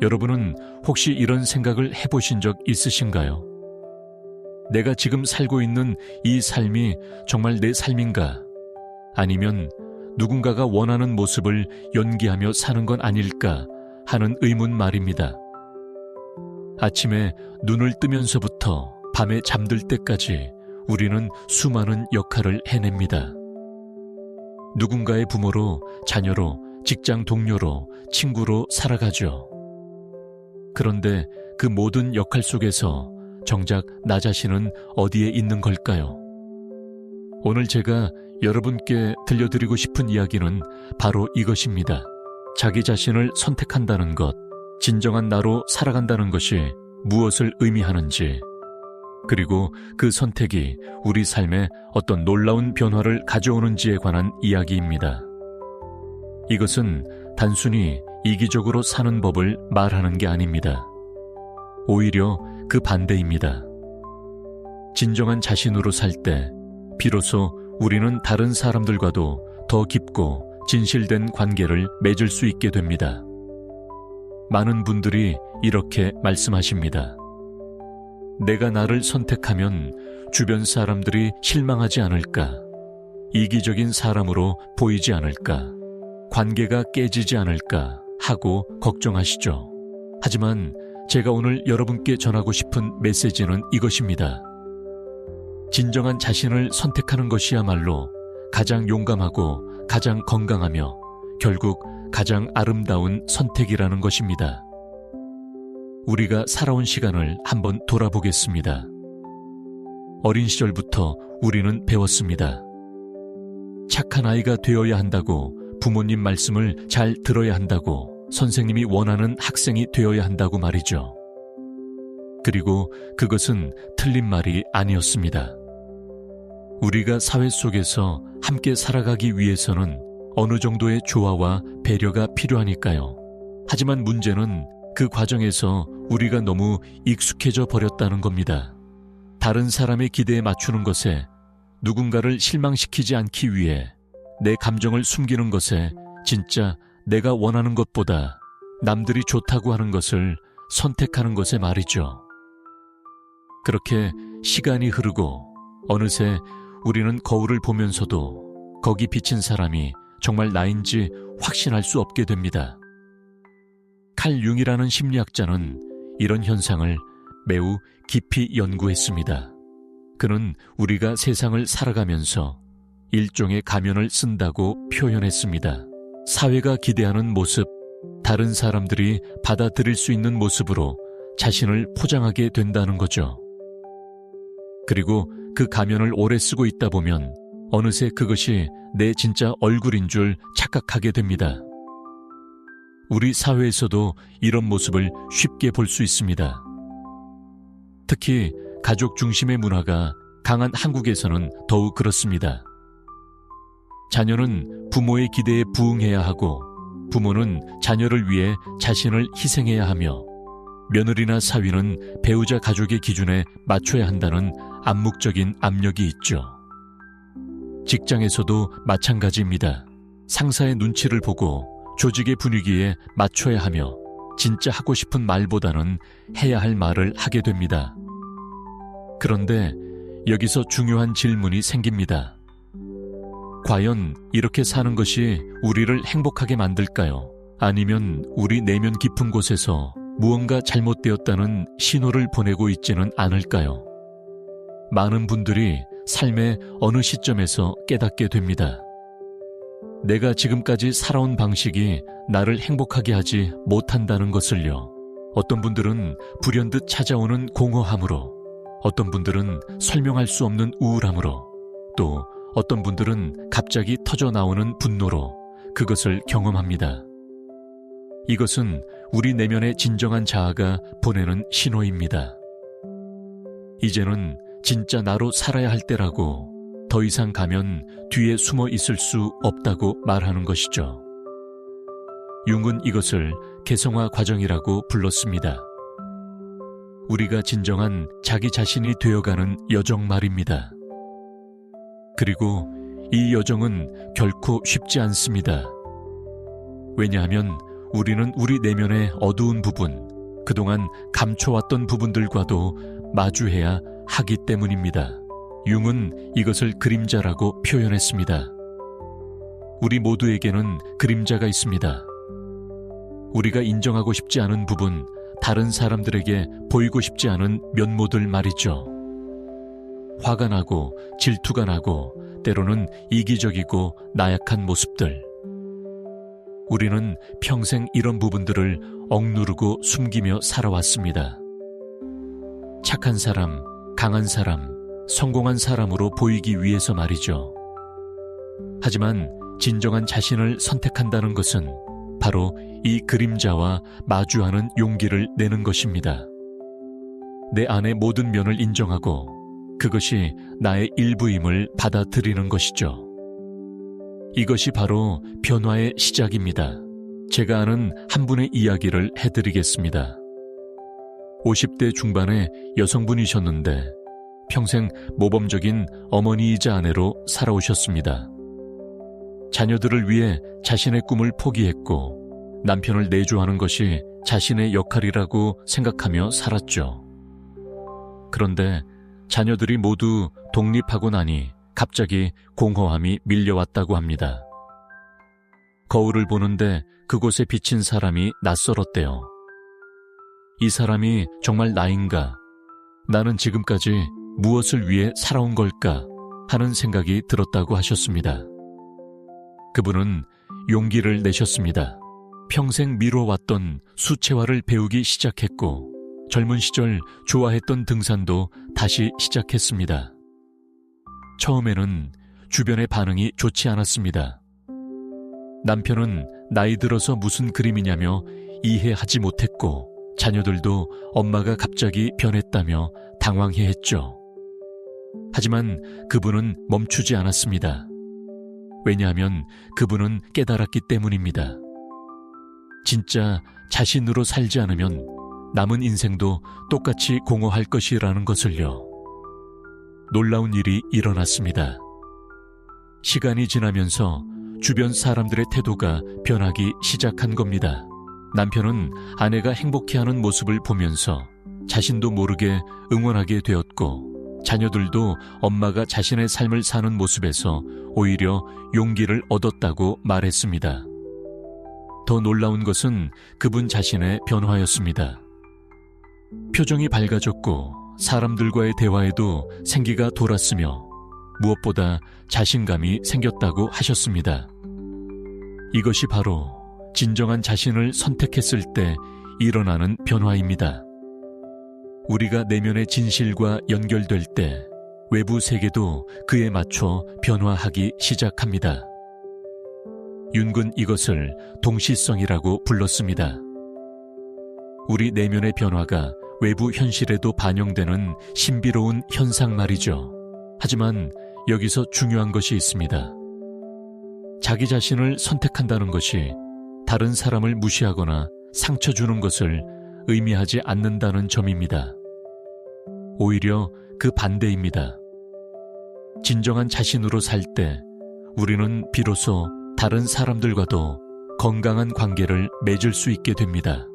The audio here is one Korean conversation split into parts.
여러분은 혹시 이런 생각을 해보신 적 있으신가요? 내가 지금 살고 있는 이 삶이 정말 내 삶인가? 아니면 누군가가 원하는 모습을 연기하며 사는 건 아닐까 하는 의문 말입니다. 아침에 눈을 뜨면서부터 밤에 잠들 때까지 우리는 수많은 역할을 해냅니다. 누군가의 부모로, 자녀로, 직장 동료로, 친구로 살아가죠. 그런데 그 모든 역할 속에서 정작 나 자신은 어디에 있는 걸까요? 오늘 제가 여러분께 들려드리고 싶은 이야기는 바로 이것입니다. 자기 자신을 선택한다는 것, 진정한 나로 살아간다는 것이 무엇을 의미하는지, 그리고 그 선택이 우리 삶에 어떤 놀라운 변화를 가져오는지에 관한 이야기입니다. 이것은 단순히 이기적으로 사는 법을 말하는 게 아닙니다. 오히려 그 반대입니다. 진정한 자신으로 살 때 비로소 우리는 다른 사람들과도 더 깊고 진실된 관계를 맺을 수 있게 됩니다. 많은 분들이 이렇게 말씀하십니다. 내가 나를 선택하면 주변 사람들이 실망하지 않을까? 이기적인 사람으로 보이지 않을까? 관계가 깨지지 않을까 하고 걱정하시죠. 하지만 제가 오늘 여러분께 전하고 싶은 메시지는 이것입니다. 진정한 자신을 선택하는 것이야말로 가장 용감하고 가장 건강하며 결국 가장 아름다운 선택이라는 것입니다. 우리가 살아온 시간을 한번 돌아보겠습니다. 어린 시절부터 우리는 배웠습니다. 착한 아이가 되어야 한다고, 부모님 말씀을 잘 들어야 한다고, 선생님이 원하는 학생이 되어야 한다고 말이죠. 그리고 그것은 틀린 말이 아니었습니다. 우리가 사회 속에서 함께 살아가기 위해서는 어느 정도의 조화와 배려가 필요하니까요. 하지만 문제는 그 과정에서 우리가 너무 익숙해져 버렸다는 겁니다. 다른 사람의 기대에 맞추는 것에, 누군가를 실망시키지 않기 위해 내 감정을 숨기는 것에, 진짜 내가 원하는 것보다 남들이 좋다고 하는 것을 선택하는 것에 말이죠. 그렇게 시간이 흐르고 어느새 우리는 거울을 보면서도 거기 비친 사람이 정말 나인지 확신할 수 없게 됩니다. 칼 융이라는 심리학자는 이런 현상을 매우 깊이 연구했습니다. 그는 우리가 세상을 살아가면서 일종의 가면을 쓴다고 표현했습니다. 사회가 기대하는 모습, 다른 사람들이 받아들일 수 있는 모습으로 자신을 포장하게 된다는 거죠. 그리고 그 가면을 오래 쓰고 있다 보면 어느새 그것이 내 진짜 얼굴인 줄 착각하게 됩니다. 우리 사회에서도 이런 모습을 쉽게 볼 수 있습니다. 특히 가족 중심의 문화가 강한 한국에서는 더욱 그렇습니다. 자녀는 부모의 기대에 부응해야 하고, 부모는 자녀를 위해 자신을 희생해야 하며, 며느리나 사위는 배우자 가족의 기준에 맞춰야 한다는 암묵적인 압력이 있죠. 직장에서도 마찬가지입니다. 상사의 눈치를 보고 조직의 분위기에 맞춰야 하며, 진짜 하고 싶은 말보다는 해야 할 말을 하게 됩니다. 그런데 여기서 중요한 질문이 생깁니다. 과연 이렇게 사는 것이 우리를 행복하게 만들까요? 아니면 우리 내면 깊은 곳에서 무언가 잘못되었다는 신호를 보내고 있지는 않을까요? 많은 분들이 삶의 어느 시점에서 깨닫게 됩니다. 내가 지금까지 살아온 방식이 나를 행복하게 하지 못한다는 것을요. 어떤 분들은 불현듯 찾아오는 공허함으로, 어떤 분들은 설명할 수 없는 우울함으로, 또 어떤 분들은 갑자기 터져 나오는 분노로 그것을 경험합니다. 이것은 우리 내면의 진정한 자아가 보내는 신호입니다. 이제는 진짜 나로 살아야 할 때라고, 더 이상 가면 뒤에 숨어 있을 수 없다고 말하는 것이죠. 융은 이것을 개성화 과정이라고 불렀습니다. 우리가 진정한 자기 자신이 되어가는 여정 말입니다. 그리고 이 여정은 결코 쉽지 않습니다. 왜냐하면 우리는 우리 내면의 어두운 부분, 그동안 감춰왔던 부분들과도 마주해야 하기 때문입니다. 융은 이것을 그림자라고 표현했습니다. 우리 모두에게는 그림자가 있습니다. 우리가 인정하고 싶지 않은 부분, 다른 사람들에게 보이고 싶지 않은 면모들 말이죠. 화가 나고 질투가 나고 때로는 이기적이고 나약한 모습들. 우리는 평생 이런 부분들을 억누르고 숨기며 살아왔습니다. 착한 사람, 강한 사람, 성공한 사람으로 보이기 위해서 말이죠. 하지만 진정한 자신을 선택한다는 것은 바로 이 그림자와 마주하는 용기를 내는 것입니다. 내 안의 모든 면을 인정하고 그것이 나의 일부임을 받아들이는 것이죠. 이것이 바로 변화의 시작입니다. 제가 아는 한 분의 이야기를 해드리겠습니다. 50대 중반의 여성분이셨는데 평생 모범적인 어머니이자 아내로 살아오셨습니다. 자녀들을 위해 자신의 꿈을 포기했고 남편을 내조하는 것이 자신의 역할이라고 생각하며 살았죠. 그런데 자녀들이 모두 독립하고 나니 갑자기 공허함이 밀려왔다고 합니다. 거울을 보는데 그곳에 비친 사람이 낯설었대요. 이 사람이 정말 나인가? 나는 지금까지 무엇을 위해 살아온 걸까? 하는 생각이 들었다고 하셨습니다. 그분은 용기를 내셨습니다. 평생 미뤄왔던 수채화를 배우기 시작했고 젊은 시절 좋아했던 등산도 다시 시작했습니다. 처음에는 주변의 반응이 좋지 않았습니다. 남편은 나이 들어서 무슨 그림이냐며 이해하지 못했고 자녀들도 엄마가 갑자기 변했다며 당황해했죠. 하지만 그분은 멈추지 않았습니다. 왜냐하면 그분은 깨달았기 때문입니다. 진짜 자신으로 살지 않으면 남은 인생도 똑같이 공허할 것이라는 것을요. 놀라운 일이 일어났습니다. 시간이 지나면서 주변 사람들의 태도가 변하기 시작한 겁니다. 남편은 아내가 행복해하는 모습을 보면서 자신도 모르게 응원하게 되었고 자녀들도 엄마가 자신의 삶을 사는 모습에서 오히려 용기를 얻었다고 말했습니다. 더 놀라운 것은 그분 자신의 변화였습니다. 표정이 밝아졌고 사람들과의 대화에도 생기가 돌았으며 무엇보다 자신감이 생겼다고 하셨습니다. 이것이 바로 진정한 자신을 선택했을 때 일어나는 변화입니다. 우리가 내면의 진실과 연결될 때 외부 세계도 그에 맞춰 변화하기 시작합니다. 윤군 이것을 동시성이라고 불렀습니다. 우리 내면의 변화가 외부 현실에도 반영되는 신비로운 현상 말이죠. 하지만 여기서 중요한 것이 있습니다. 자기 자신을 선택한다는 것이 다른 사람을 무시하거나 상처 주는 것을 의미하지 않는다는 점입니다. 오히려 그 반대입니다. 진정한 자신으로 살 때 우리는 비로소 다른 사람들과도 건강한 관계를 맺을 수 있게 됩니다.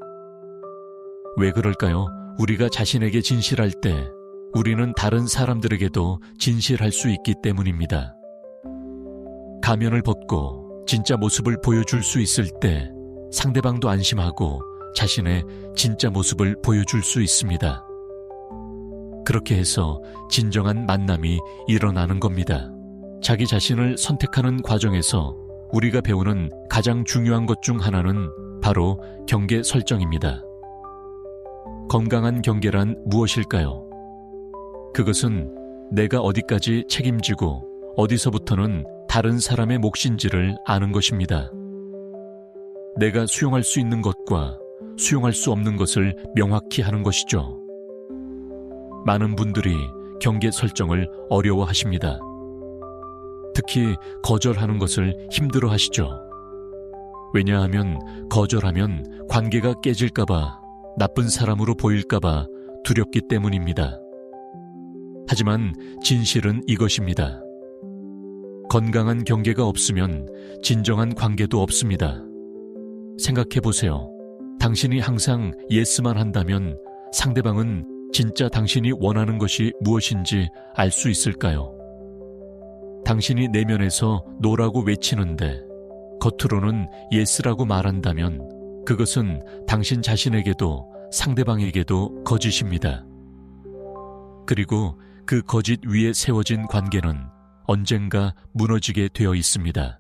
왜 그럴까요? 우리가 자신에게 진실할 때 우리는 다른 사람들에게도 진실할 수 있기 때문입니다. 가면을 벗고 진짜 모습을 보여줄 수 있을 때 상대방도 안심하고 자신의 진짜 모습을 보여줄 수 있습니다. 그렇게 해서 진정한 만남이 일어나는 겁니다. 자기 자신을 선택하는 과정에서 우리가 배우는 가장 중요한 것 중 하나는 바로 경계 설정입니다. 건강한 경계란 무엇일까요? 그것은 내가 어디까지 책임지고 어디서부터는 다른 사람의 몫인지를 아는 것입니다. 내가 수용할 수 있는 것과 수용할 수 없는 것을 명확히 하는 것이죠. 많은 분들이 경계 설정을 어려워하십니다. 특히 거절하는 것을 힘들어하시죠. 왜냐하면 거절하면 관계가 깨질까봐, 나쁜 사람으로 보일까봐 두렵기 때문입니다. 하지만 진실은 이것입니다. 건강한 경계가 없으면 진정한 관계도 없습니다. 생각해 보세요. 당신이 항상 예스만 한다면 상대방은 진짜 당신이 원하는 것이 무엇인지 알 수 있을까요? 당신이 내면에서 노라고 외치는데 겉으로는 예스라고 말한다면 그것은 당신 자신에게도 상대방에게도 거짓입니다. 그리고 그 거짓 위에 세워진 관계는 언젠가 무너지게 되어 있습니다.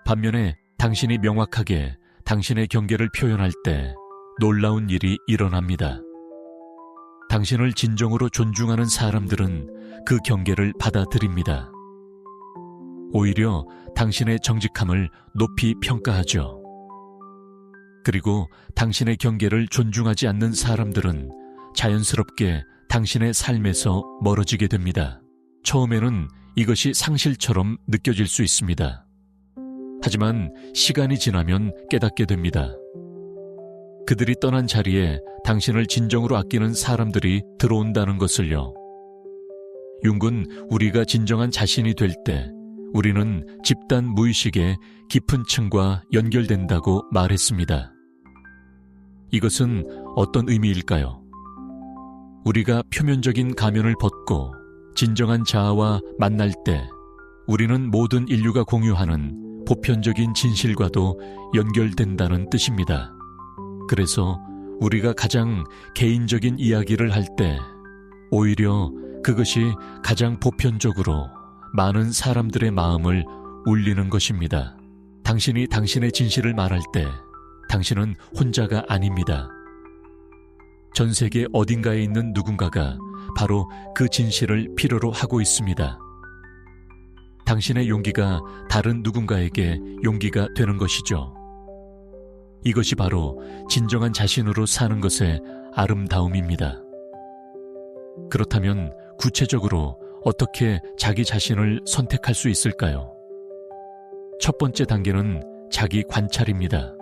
반면에 당신이 명확하게 당신의 경계를 표현할 때 놀라운 일이 일어납니다. 당신을 진정으로 존중하는 사람들은 그 경계를 받아들입니다. 오히려 당신의 정직함을 높이 평가하죠. 그리고 당신의 경계를 존중하지 않는 사람들은 자연스럽게 당신의 삶에서 멀어지게 됩니다. 처음에는 이것이 상실처럼 느껴질 수 있습니다. 하지만 시간이 지나면 깨닫게 됩니다. 그들이 떠난 자리에 당신을 진정으로 아끼는 사람들이 들어온다는 것을요. 융은 우리가 진정한 자신이 될 때 우리는 집단 무의식의 깊은 층과 연결된다고 말했습니다. 이것은 어떤 의미일까요? 우리가 표면적인 가면을 벗고 진정한 자아와 만날 때 우리는 모든 인류가 공유하는 보편적인 진실과도 연결된다는 뜻입니다. 그래서 우리가 가장 개인적인 이야기를 할 때 오히려 그것이 가장 보편적으로 많은 사람들의 마음을 울리는 것입니다. 당신이 당신의 진실을 말할 때 당신은 혼자가 아닙니다. 전 세계 어딘가에 있는 누군가가 바로 그 진실을 필요로 하고 있습니다. 당신의 용기가 다른 누군가에게 용기가 되는 것이죠. 이것이 바로 진정한 자신으로 사는 것의 아름다움입니다. 그렇다면 구체적으로 어떻게 자기 자신을 선택할 수 있을까요? 첫 번째 단계는 자기 관찰입니다.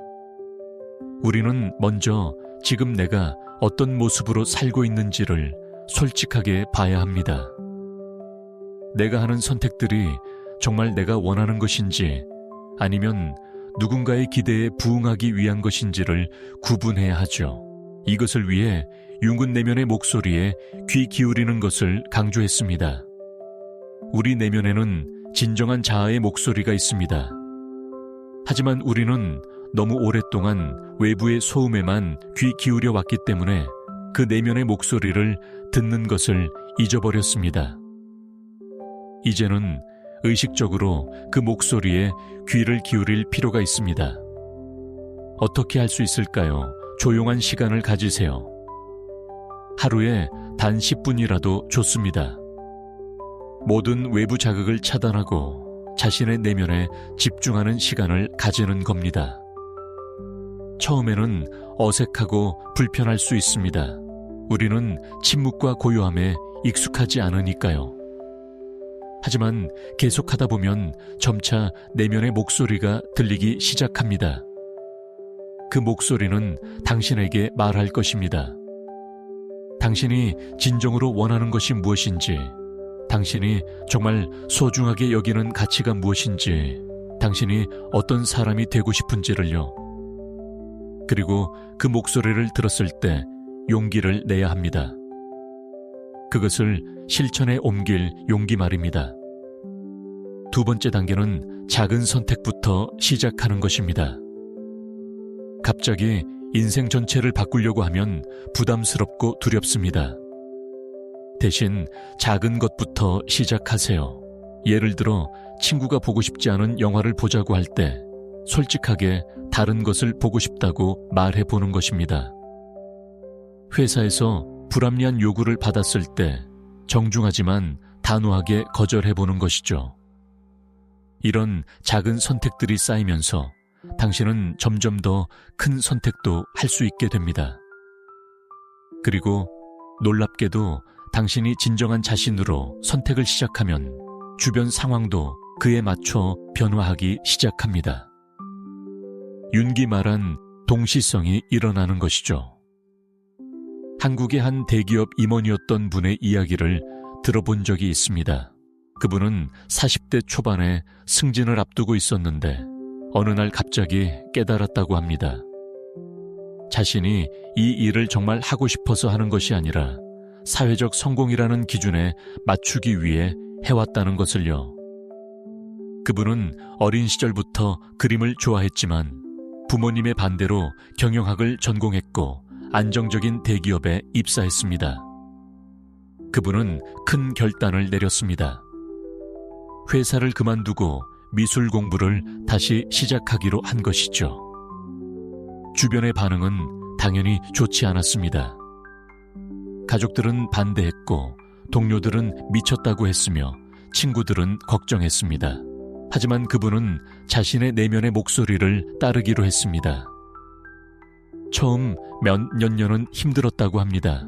우리는 먼저 지금 내가 어떤 모습으로 살고 있는지를 솔직하게 봐야 합니다. 내가 하는 선택들이 정말 내가 원하는 것인지 아니면 누군가의 기대에 부응하기 위한 것인지를 구분해야 하죠. 이것을 위해 융은 내면의 목소리에 귀 기울이는 것을 강조했습니다. 우리 내면에는 진정한 자아의 목소리가 있습니다. 하지만 우리는 너무 오랫동안 외부의 소음에만 귀 기울여 왔기 때문에 그 내면의 목소리를 듣는 것을 잊어버렸습니다. 이제는 의식적으로 그 목소리에 귀를 기울일 필요가 있습니다. 어떻게 할 수 있을까요? 조용한 시간을 가지세요. 하루에 단 10분이라도 좋습니다. 모든 외부 자극을 차단하고 자신의 내면에 집중하는 시간을 가지는 겁니다. 처음에는 어색하고 불편할 수 있습니다. 우리는 침묵과 고요함에 익숙하지 않으니까요. 하지만 계속하다 보면 점차 내면의 목소리가 들리기 시작합니다. 그 목소리는 당신에게 말할 것입니다. 당신이 진정으로 원하는 것이 무엇인지, 당신이 정말 소중하게 여기는 가치가 무엇인지, 당신이 어떤 사람이 되고 싶은지를요. 그리고 그 목소리를 들었을 때 용기를 내야 합니다. 그것을 실천에 옮길 용기 말입니다. 두 번째 단계는 작은 선택부터 시작하는 것입니다. 갑자기 인생 전체를 바꾸려고 하면 부담스럽고 두렵습니다. 대신 작은 것부터 시작하세요. 예를 들어 친구가 보고 싶지 않은 영화를 보자고 할 때 솔직하게 다른 것을 보고 싶다고 말해보는 것입니다. 회사에서 불합리한 요구를 받았을 때 정중하지만 단호하게 거절해보는 것이죠. 이런 작은 선택들이 쌓이면서 당신은 점점 더 큰 선택도 할 수 있게 됩니다. 그리고 놀랍게도 당신이 진정한 자신으로 선택을 시작하면 주변 상황도 그에 맞춰 변화하기 시작합니다. 윤기 말한 동시성이 일어나는 것이죠. 한국의 한 대기업 임원이었던 분의 이야기를 들어본 적이 있습니다. 그분은 40대 초반에 승진을 앞두고 있었는데 어느 날 갑자기 깨달았다고 합니다. 자신이 이 일을 정말 하고 싶어서 하는 것이 아니라 사회적 성공이라는 기준에 맞추기 위해 해왔다는 것을요. 그분은 어린 시절부터 그림을 좋아했지만 부모님의 반대로 경영학을 전공했고 안정적인 대기업에 입사했습니다. 그분은 큰 결단을 내렸습니다. 회사를 그만두고 미술 공부를 다시 시작하기로 한 것이죠. 주변의 반응은 당연히 좋지 않았습니다. 가족들은 반대했고 동료들은 미쳤다고 했으며 친구들은 걱정했습니다. 하지만 그분은 자신의 내면의 목소리를 따르기로 했습니다. 처음 몇 년은 힘들었다고 합니다.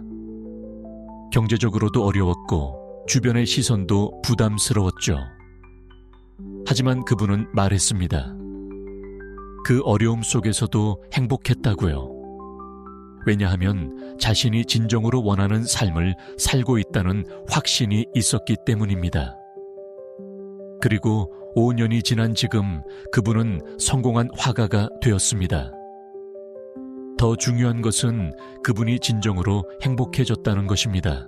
경제적으로도 어려웠고 주변의 시선도 부담스러웠죠. 하지만 그분은 말했습니다. 그 어려움 속에서도 행복했다고요. 왜냐하면 자신이 진정으로 원하는 삶을 살고 있다는 확신이 있었기 때문입니다. 그리고 5년이 지난 지금 그분은 성공한 화가가 되었습니다. 더 중요한 것은 그분이 진정으로 행복해졌다는 것입니다.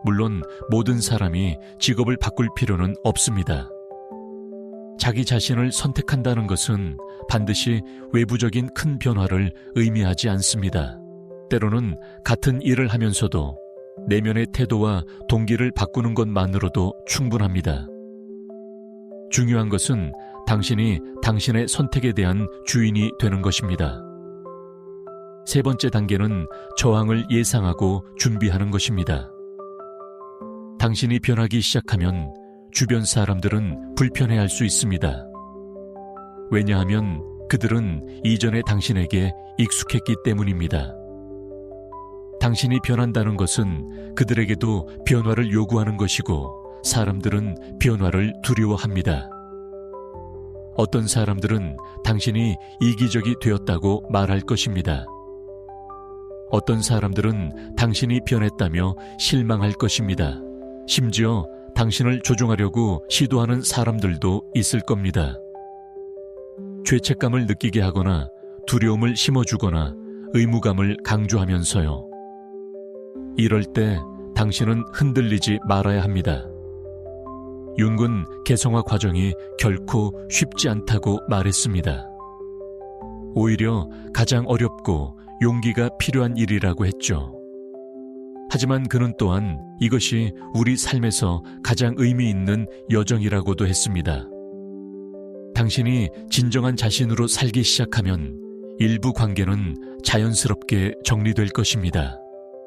물론 모든 사람이 직업을 바꿀 필요는 없습니다. 자기 자신을 선택한다는 것은 반드시 외부적인 큰 변화를 의미하지 않습니다. 때로는 같은 일을 하면서도 내면의 태도와 동기를 바꾸는 것만으로도 충분합니다. 중요한 것은 당신이 당신의 선택에 대한 주인이 되는 것입니다. 세 번째 단계는 저항을 예상하고 준비하는 것입니다. 당신이 변하기 시작하면 주변 사람들은 불편해할 수 있습니다. 왜냐하면 그들은 이전에 당신에게 익숙했기 때문입니다. 당신이 변한다는 것은 그들에게도 변화를 요구하는 것이고 사람들은 변화를 두려워합니다. 어떤 사람들은 당신이 이기적이 되었다고 말할 것입니다. 어떤 사람들은 당신이 변했다며 실망할 것입니다. 심지어 당신을 조종하려고 시도하는 사람들도 있을 겁니다. 죄책감을 느끼게 하거나 두려움을 심어주거나 의무감을 강조하면서요. 이럴 때 당신은 흔들리지 말아야 합니다. 융은 개성화 과정이 결코 쉽지 않다고 말했습니다. 오히려 가장 어렵고 용기가 필요한 일이라고 했죠. 하지만 그는 또한 이것이 우리 삶에서 가장 의미 있는 여정이라고도 했습니다. 당신이 진정한 자신으로 살기 시작하면 일부 관계는 자연스럽게 정리될 것입니다.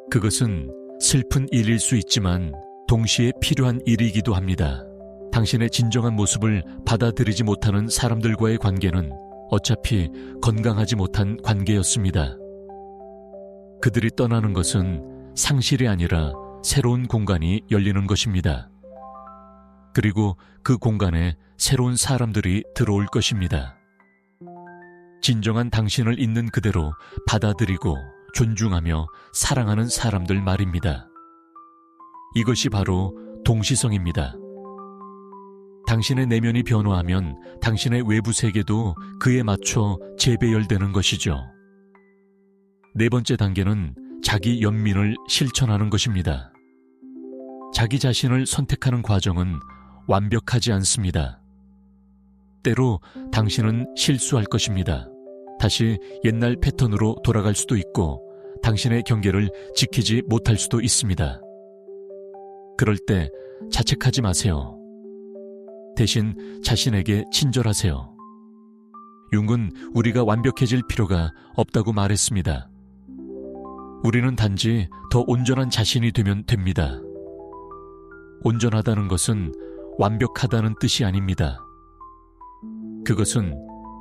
그것은 슬픈 일일 수 있지만 동시에 필요한 일이기도 합니다. 당신의 진정한 모습을 받아들이지 못하는 사람들과의 관계는 어차피 건강하지 못한 관계였습니다. 그들이 떠나는 것은 상실이 아니라 새로운 공간이 열리는 것입니다. 그리고 그 공간에 새로운 사람들이 들어올 것입니다. 진정한 당신을 있는 그대로 받아들이고 존중하며 사랑하는 사람들 말입니다. 이것이 바로 동시성입니다. 당신의 내면이 변화하면 당신의 외부 세계도 그에 맞춰 재배열되는 것이죠. 네 번째 단계는 자기 연민을 실천하는 것입니다. 자기 자신을 선택하는 과정은 완벽하지 않습니다. 때로 당신은 실수할 것입니다. 다시 옛날 패턴으로 돌아갈 수도 있고 당신의 경계를 지키지 못할 수도 있습니다. 그럴 때 자책하지 마세요. 대신 자신에게 친절하세요. 융은 우리가 완벽해질 필요가 없다고 말했습니다. 우리는 단지 더 온전한 자신이 되면 됩니다. 온전하다는 것은 완벽하다는 뜻이 아닙니다. 그것은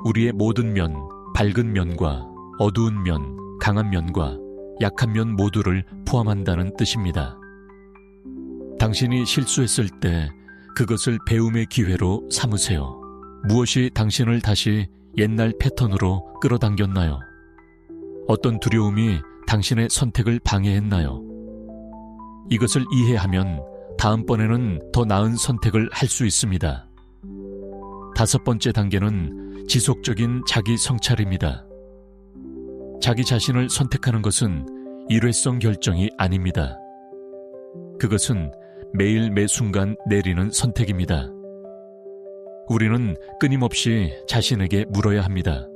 우리의 모든 면, 밝은 면과 어두운 면, 강한 면과 약한 면 모두를 포함한다는 뜻입니다. 당신이 실수했을 때 그것을 배움의 기회로 삼으세요. 무엇이 당신을 다시 옛날 패턴으로 끌어당겼나요? 어떤 두려움이 당신의 선택을 방해했나요? 이것을 이해하면 다음번에는 더 나은 선택을 할 수 있습니다. 5번째 단계는 지속적인 자기 성찰입니다. 자기 자신을 선택하는 것은 일회성 결정이 아닙니다. 그것은 매일 매 순간 내리는 선택입니다. 우리는 끊임없이 자신에게 물어야 합니다.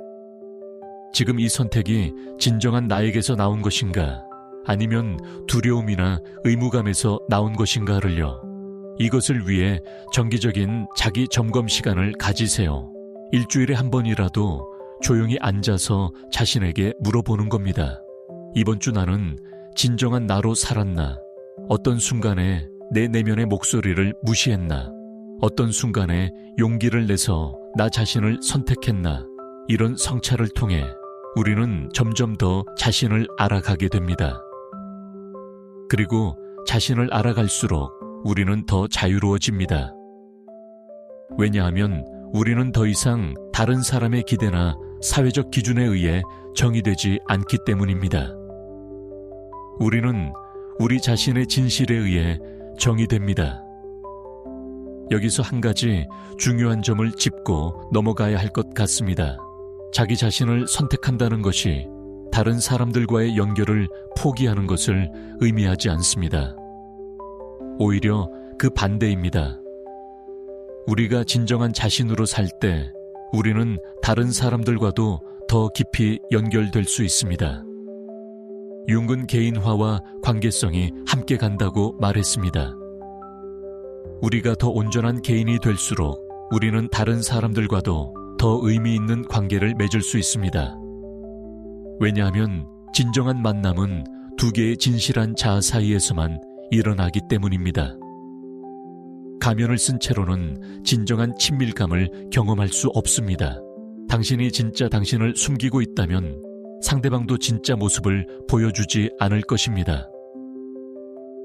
지금 이 선택이 진정한 나에게서 나온 것인가, 아니면 두려움이나 의무감에서 나온 것인가를요. 이것을 위해 정기적인 자기 점검 시간을 가지세요. 일주일에 한 번이라도 조용히 앉아서 자신에게 물어보는 겁니다. 이번 주 나는 진정한 나로 살았나? 어떤 순간에 내 내면의 목소리를 무시했나? 어떤 순간에 용기를 내서 나 자신을 선택했나? 이런 성찰을 통해 우리는 점점 더 자신을 알아가게 됩니다. 그리고 자신을 알아갈수록 우리는 더 자유로워집니다. 왜냐하면 우리는 더 이상 다른 사람의 기대나 사회적 기준에 의해 정의되지 않기 때문입니다. 우리는 우리 자신의 진실에 의해 정의됩니다. 여기서 한 가지 중요한 점을 짚고 넘어가야 할 것 같습니다. 자기 자신을 선택한다는 것이 다른 사람들과의 연결을 포기하는 것을 의미하지 않습니다. 오히려 그 반대입니다. 우리가 진정한 자신으로 살 때 우리는 다른 사람들과도 더 깊이 연결될 수 있습니다. 융은 개인화와 관계성이 함께 간다고 말했습니다. 우리가 더 온전한 개인이 될수록 우리는 다른 사람들과도 더 의미 있는 관계를 맺을 수 있습니다. 왜냐하면 진정한 만남은 두 개의 진실한 자아 사이에서만 일어나기 때문입니다. 가면을 쓴 채로는 진정한 친밀감을 경험할 수 없습니다. 당신이 진짜 당신을 숨기고 있다면 상대방도 진짜 모습을 보여주지 않을 것입니다.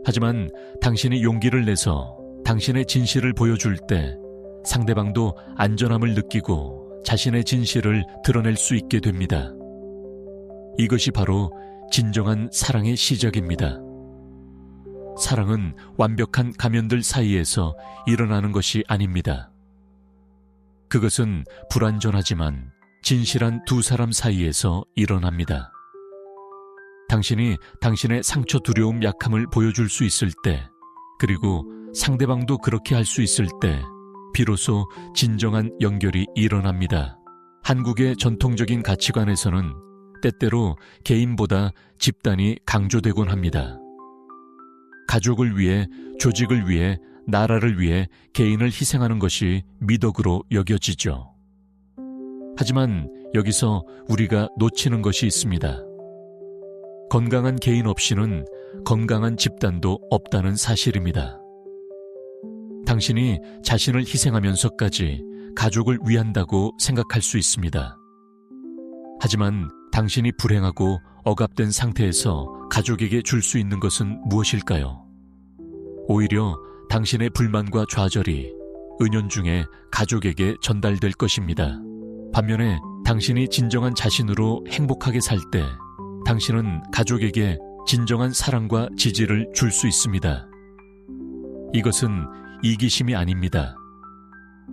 하지만 당신이 용기를 내서 당신의 진실을 보여줄 때 상대방도 안전함을 느끼고 자신의 진실을 드러낼 수 있게 됩니다. 이것이 바로 진정한 사랑의 시작입니다. 사랑은 완벽한 가면들 사이에서 일어나는 것이 아닙니다. 그것은 불완전하지만 진실한 두 사람 사이에서 일어납니다. 당신이 당신의 상처, 두려움, 약함을 보여줄 수 있을 때, 그리고 상대방도 그렇게 할 수 있을 때 비로소 진정한 연결이 일어납니다. 한국의 전통적인 가치관에서는 때때로 개인보다 집단이 강조되곤 합니다. 가족을 위해, 조직을 위해, 나라를 위해 개인을 희생하는 것이 미덕으로 여겨지죠. 하지만 여기서 우리가 놓치는 것이 있습니다. 건강한 개인 없이는 건강한 집단도 없다는 사실입니다. 당신이 자신을 희생하면서까지 가족을 위한다고 생각할 수 있습니다. 하지만 당신이 불행하고 억압된 상태에서 가족에게 줄 수 있는 것은 무엇일까요? 오히려 당신의 불만과 좌절이 은연중에 가족에게 전달될 것입니다. 반면에 당신이 진정한 자신으로 행복하게 살 때 당신은 가족에게 진정한 사랑과 지지를 줄 수 있습니다. 이것은 이기심이 아닙니다.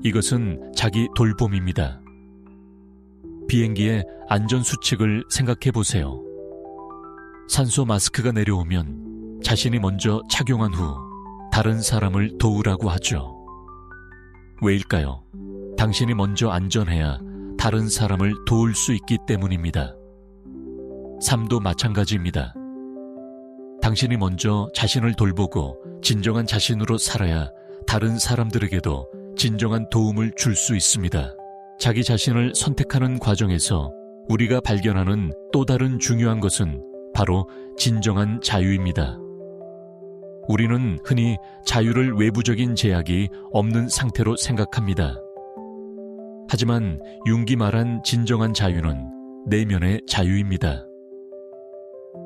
이것은 자기 돌봄입니다. 비행기의 안전수칙을 생각해 보세요. 산소 마스크가 내려오면 자신이 먼저 착용한 후 다른 사람을 도우라고 하죠. 왜일까요? 당신이 먼저 안전해야 다른 사람을 도울 수 있기 때문입니다. 삶도 마찬가지입니다. 당신이 먼저 자신을 돌보고 진정한 자신으로 살아야 다른 사람들에게도 진정한 도움을 줄 수 있습니다. 자기 자신을 선택하는 과정에서 우리가 발견하는 또 다른 중요한 것은 바로 진정한 자유입니다. 우리는 흔히 자유를 외부적인 제약이 없는 상태로 생각합니다. 하지만 융이 말한 진정한 자유는 내면의 자유입니다.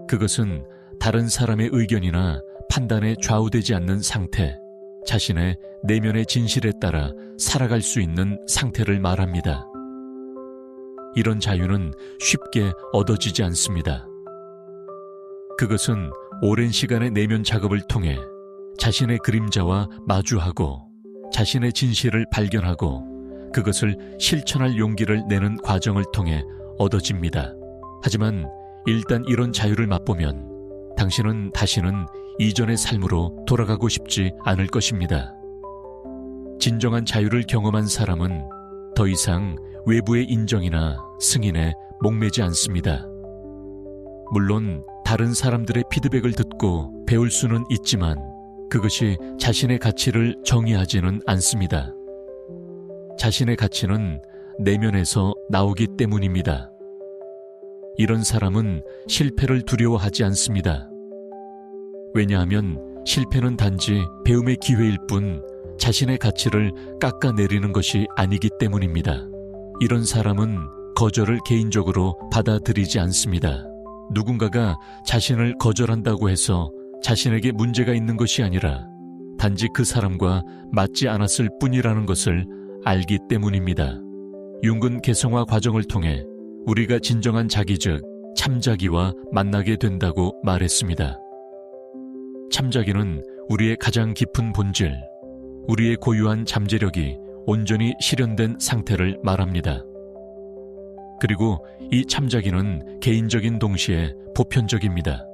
그것은 다른 사람의 의견이나 판단에 좌우되지 않는 상태, 자신의 내면의 진실에 따라 살아갈 수 있는 상태를 말합니다. 이런 자유는 쉽게 얻어지지 않습니다. 그것은 오랜 시간의 내면 작업을 통해 자신의 그림자와 마주하고 자신의 진실을 발견하고 그것을 실천할 용기를 내는 과정을 통해 얻어집니다. 하지만 일단 이런 자유를 맛보면 당신은 다시는 이전의 삶으로 돌아가고 싶지 않을 것입니다. 진정한 자유를 경험한 사람은 더 이상 외부의 인정이나 승인에 목매지 않습니다. 물론 다른 사람들의 피드백을 듣고 배울 수는 있지만 그것이 자신의 가치를 정의하지는 않습니다. 자신의 가치는 내면에서 나오기 때문입니다. 이런 사람은 실패를 두려워하지 않습니다. 왜냐하면 실패는 단지 배움의 기회일 뿐 자신의 가치를 깎아내리는 것이 아니기 때문입니다. 이런 사람은 거절을 개인적으로 받아들이지 않습니다. 누군가가 자신을 거절한다고 해서 자신에게 문제가 있는 것이 아니라 단지 그 사람과 맞지 않았을 뿐이라는 것을 알기 때문입니다. 융근 개성화 과정을 통해 우리가 진정한 자기 즉 참자기와 만나게 된다고 말했습니다. 참자기는 우리의 가장 깊은 본질, 우리의 고유한 잠재력이 온전히 실현된 상태를 말합니다. 그리고 이 참자기는 개인적인 동시에 보편적입니다.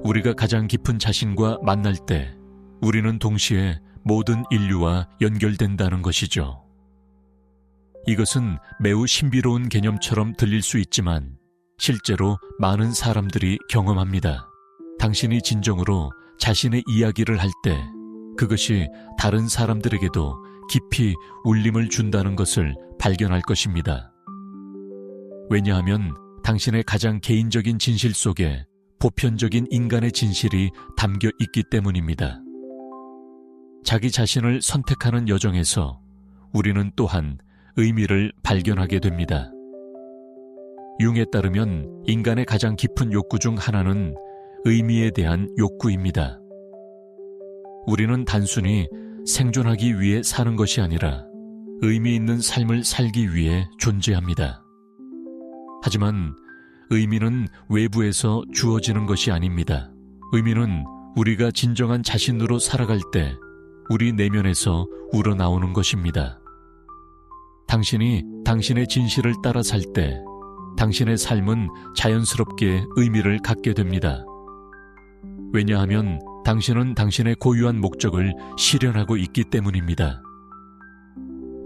우리가 가장 깊은 자신과 만날 때 우리는 동시에 모든 인류와 연결된다는 것이죠. 이것은 매우 신비로운 개념처럼 들릴 수 있지만 실제로 많은 사람들이 경험합니다. 당신이 진정으로 자신의 이야기를 할 때 그것이 다른 사람들에게도 깊이 울림을 준다는 것을 발견할 것입니다. 왜냐하면 당신의 가장 개인적인 진실 속에 보편적인 인간의 진실이 담겨 있기 때문입니다. 자기 자신을 선택하는 여정에서 우리는 또한 의미를 발견하게 됩니다. 융에 따르면 인간의 가장 깊은 욕구 중 하나는 의미에 대한 욕구입니다. 우리는 단순히 생존하기 위해 사는 것이 아니라 의미 있는 삶을 살기 위해 존재합니다. 하지만 의미는 외부에서 주어지는 것이 아닙니다. 의미는 우리가 진정한 자신으로 살아갈 때 우리 내면에서 우러나오는 것입니다. 당신이 당신의 진실을 따라 살 때 당신의 삶은 자연스럽게 의미를 갖게 됩니다. 왜냐하면 당신은 당신의 고유한 목적을 실현하고 있기 때문입니다.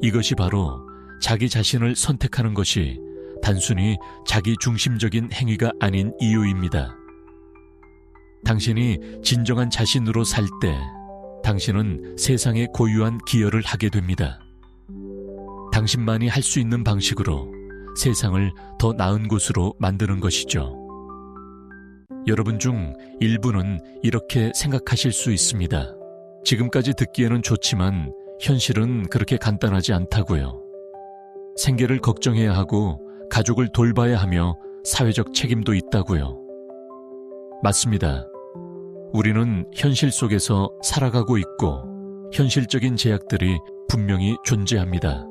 이것이 바로 자기 자신을 선택하는 것이 단순히 자기 중심적인 행위가 아닌 이유입니다. 당신이 진정한 자신으로 살 때 당신은 세상에 고유한 기여를 하게 됩니다. 당신만이 할 수 있는 방식으로 세상을 더 나은 곳으로 만드는 것이죠. 여러분 중 일부는 이렇게 생각하실 수 있습니다. 지금까지 듣기에는 좋지만 현실은 그렇게 간단하지 않다고요. 생계를 걱정해야 하고 가족을 돌봐야 하며 사회적 책임도 있다고요. 맞습니다. 우리는 현실 속에서 살아가고 있고 현실적인 제약들이 분명히 존재합니다.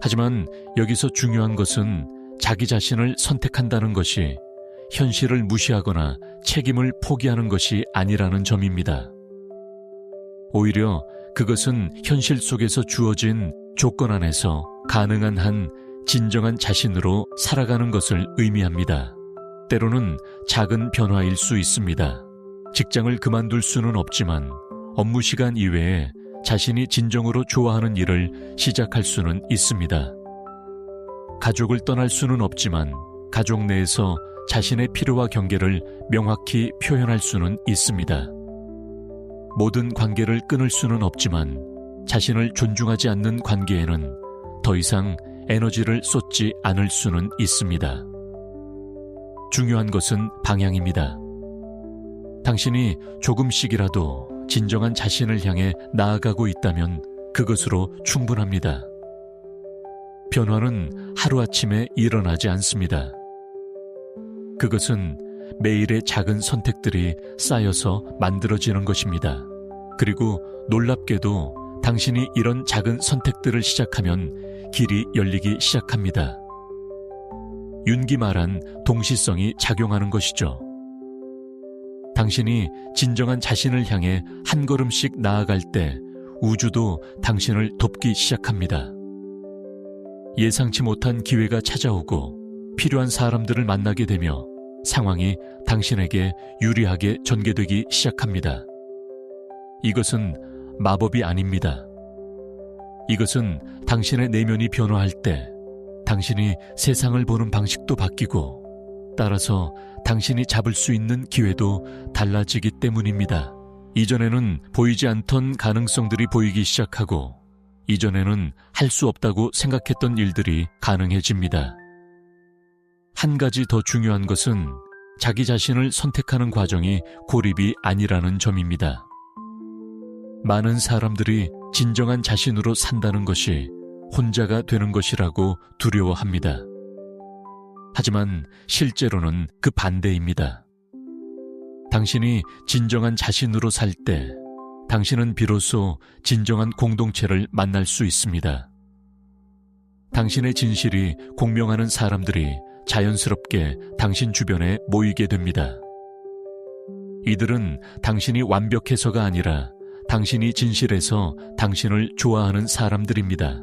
하지만 여기서 중요한 것은 자기 자신을 선택한다는 것이 현실을 무시하거나 책임을 포기하는 것이 아니라는 점입니다. 오히려 그것은 현실 속에서 주어진 조건 안에서 가능한 한 진정한 자신으로 살아가는 것을 의미합니다. 때로는 작은 변화일 수 있습니다. 직장을 그만둘 수는 없지만 업무 시간 이외에 자신이 진정으로 좋아하는 일을 시작할 수는 있습니다. 가족을 떠날 수는 없지만 가족 내에서 자신의 필요와 경계를 명확히 표현할 수는 있습니다. 모든 관계를 끊을 수는 없지만 자신을 존중하지 않는 관계에는 더 이상 에너지를 쏟지 않을 수는 있습니다. 중요한 것은 방향입니다. 당신이 조금씩이라도 진정한 자신을 향해 나아가고 있다면 그것으로 충분합니다. 변화는 하루아침에 일어나지 않습니다. 그것은 매일의 작은 선택들이 쌓여서 만들어지는 것입니다. 그리고 놀랍게도 당신이 이런 작은 선택들을 시작하면 길이 열리기 시작합니다. 윤기 말한 동시성이 작용하는 것이죠. 당신이 진정한 자신을 향해 한 걸음씩 나아갈 때 우주도 당신을 돕기 시작합니다. 예상치 못한 기회가 찾아오고 필요한 사람들을 만나게 되며 상황이 당신에게 유리하게 전개되기 시작합니다. 이것은 마법이 아닙니다. 이것은 당신의 내면이 변화할 때 당신이 세상을 보는 방식도 바뀌고 따라서 당신이 잡을 수 있는 기회도 달라지기 때문입니다. 이전에는 보이지 않던 가능성들이 보이기 시작하고 이전에는 할 수 없다고 생각했던 일들이 가능해집니다. 한 가지 더 중요한 것은 자기 자신을 선택하는 과정이 고립이 아니라는 점입니다. 많은 사람들이 진정한 자신으로 산다는 것이 혼자가 되는 것이라고 두려워합니다. 하지만 실제로는 그 반대입니다. 당신이 진정한 자신으로 살 때 당신은 비로소 진정한 공동체를 만날 수 있습니다. 당신의 진실이 공명하는 사람들이 자연스럽게 당신 주변에 모이게 됩니다. 이들은 당신이 완벽해서가 아니라 당신이 진실해서 당신을 좋아하는 사람들입니다.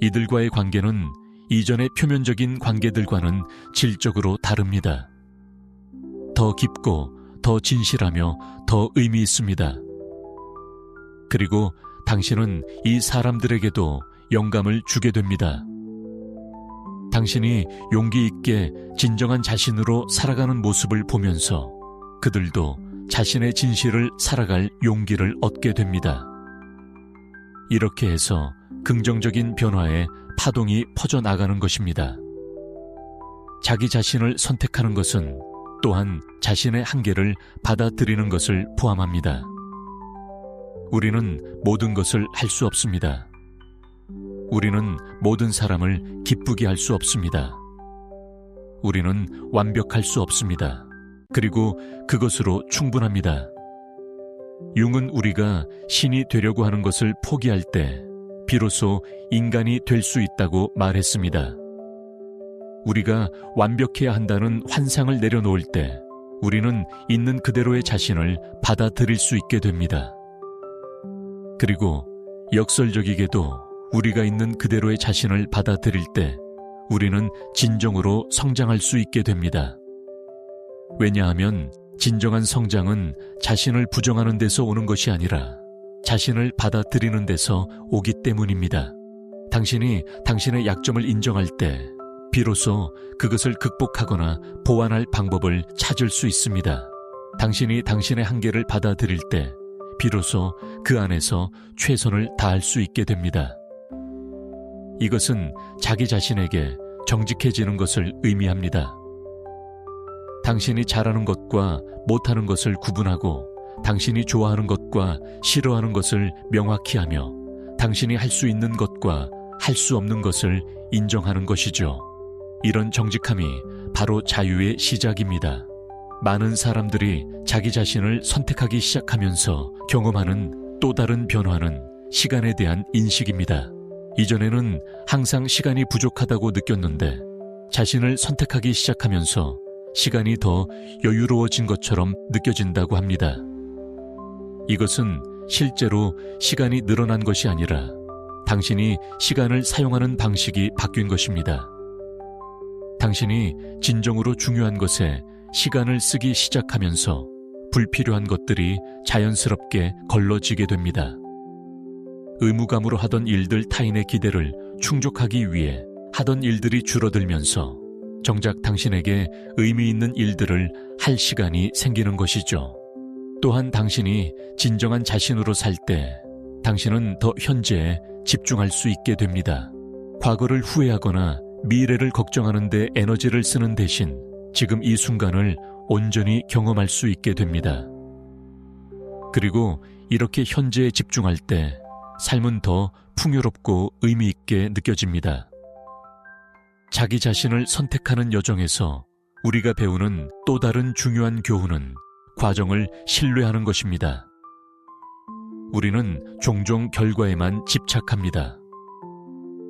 이들과의 관계는 이전의 표면적인 관계들과는 질적으로 다릅니다. 더 깊고 더 진실하며 더 의미 있습니다. 그리고 당신은 이 사람들에게도 영감을 주게 됩니다. 당신이 용기 있게 진정한 자신으로 살아가는 모습을 보면서 그들도 자신의 진실을 살아갈 용기를 얻게 됩니다. 이렇게 해서 긍정적인 변화의 파동이 퍼져나가는 것입니다. 자기 자신을 선택하는 것은 또한 자신의 한계를 받아들이는 것을 포함합니다. 우리는 모든 것을 할 수 없습니다. 우리는 모든 사람을 기쁘게 할 수 없습니다. 우리는 완벽할 수 없습니다. 그리고 그것으로 충분합니다. 융은 우리가 신이 되려고 하는 것을 포기할 때 비로소 인간이 될 수 있다고 말했습니다. 우리가 완벽해야 한다는 환상을 내려놓을 때 우리는 있는 그대로의 자신을 받아들일 수 있게 됩니다. 그리고 역설적이게도 우리가 있는 그대로의 자신을 받아들일 때 우리는 진정으로 성장할 수 있게 됩니다. 왜냐하면 진정한 성장은 자신을 부정하는 데서 오는 것이 아니라 자신을 받아들이는 데서 오기 때문입니다. 당신이 당신의 약점을 인정할 때 비로소 그것을 극복하거나 보완할 방법을 찾을 수 있습니다. 당신이 당신의 한계를 받아들일 때 비로소 그 안에서 최선을 다할 수 있게 됩니다. 이것은 자기 자신에게 정직해지는 것을 의미합니다. 당신이 잘하는 것과 못하는 것을 구분하고 당신이 좋아하는 것과 싫어하는 것을 명확히 하며 당신이 할 수 있는 것과 할 수 없는 것을 인정하는 것이죠. 이런 정직함이 바로 자유의 시작입니다. 많은 사람들이 자기 자신을 선택하기 시작하면서 경험하는 또 다른 변화는 시간에 대한 인식입니다. 이전에는 항상 시간이 부족하다고 느꼈는데 자신을 선택하기 시작하면서 시간이 더 여유로워진 것처럼 느껴진다고 합니다. 이것은 실제로 시간이 늘어난 것이 아니라 당신이 시간을 사용하는 방식이 바뀐 것입니다. 당신이 진정으로 중요한 것에 시간을 쓰기 시작하면서 불필요한 것들이 자연스럽게 걸러지게 됩니다. 의무감으로 하던 일들 타인의 기대를 충족하기 위해 하던 일들이 줄어들면서 정작 당신에게 의미 있는 일들을 할 시간이 생기는 것이죠. 또한 당신이 진정한 자신으로 살 때 당신은 더 현재에 집중할 수 있게 됩니다. 과거를 후회하거나 미래를 걱정하는 데 에너지를 쓰는 대신 지금 이 순간을 온전히 경험할 수 있게 됩니다. 그리고 이렇게 현재에 집중할 때 삶은 더 풍요롭고 의미 있게 느껴집니다. 자기 자신을 선택하는 여정에서 우리가 배우는 또 다른 중요한 교훈은 과정을 신뢰하는 것입니다. 우리는 종종 결과에만 집착합니다.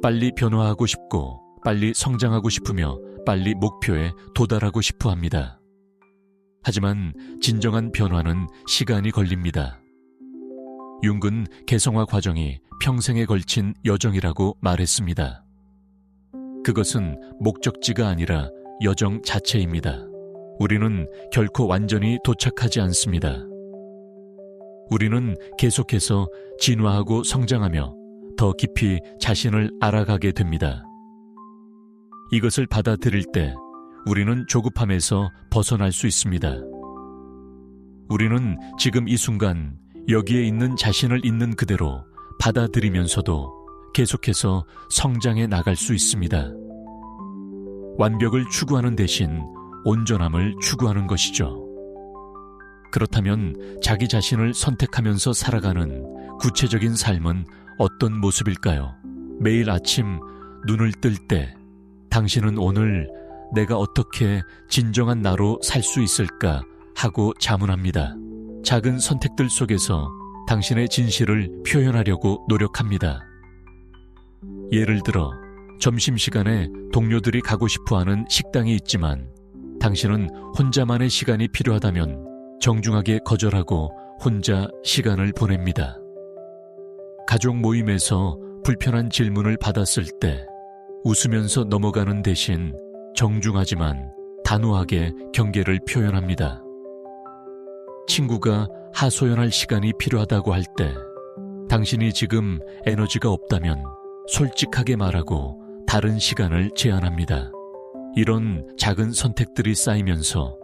빨리 변화하고 싶고 빨리 성장하고 싶으며 빨리 목표에 도달하고 싶어 합니다. 하지만 진정한 변화는 시간이 걸립니다. 융은 개성화 과정이 평생에 걸친 여정이라고 말했습니다. 그것은 목적지가 아니라 여정 자체입니다. 우리는 결코 완전히 도착하지 않습니다. 우리는 계속해서 진화하고 성장하며 더 깊이 자신을 알아가게 됩니다. 이것을 받아들일 때 우리는 조급함에서 벗어날 수 있습니다. 우리는 지금 이 순간 여기에 있는 자신을 있는 그대로 받아들이면서도 계속해서 성장해 나갈 수 있습니다. 완벽을 추구하는 대신 온전함을 추구하는 것이죠. 그렇다면 자기 자신을 선택하면서 살아가는 구체적인 삶은 어떤 모습일까요? 매일 아침 눈을 뜰 때 당신은 오늘 내가 어떻게 진정한 나로 살 수 있을까 하고 자문합니다. 작은 선택들 속에서 당신의 진실을 표현하려고 노력합니다. 예를 들어 점심시간에 동료들이 가고 싶어하는 식당이 있지만 당신은 혼자만의 시간이 필요하다면 정중하게 거절하고 혼자 시간을 보냅니다. 가족 모임에서 불편한 질문을 받았을 때 웃으면서 넘어가는 대신 정중하지만 단호하게 경계를 표현합니다. 친구가 하소연할 시간이 필요하다고 할 때 당신이 지금 에너지가 없다면 솔직하게 말하고 다른 시간을 제안합니다. 이런 작은 선택들이 쌓이면서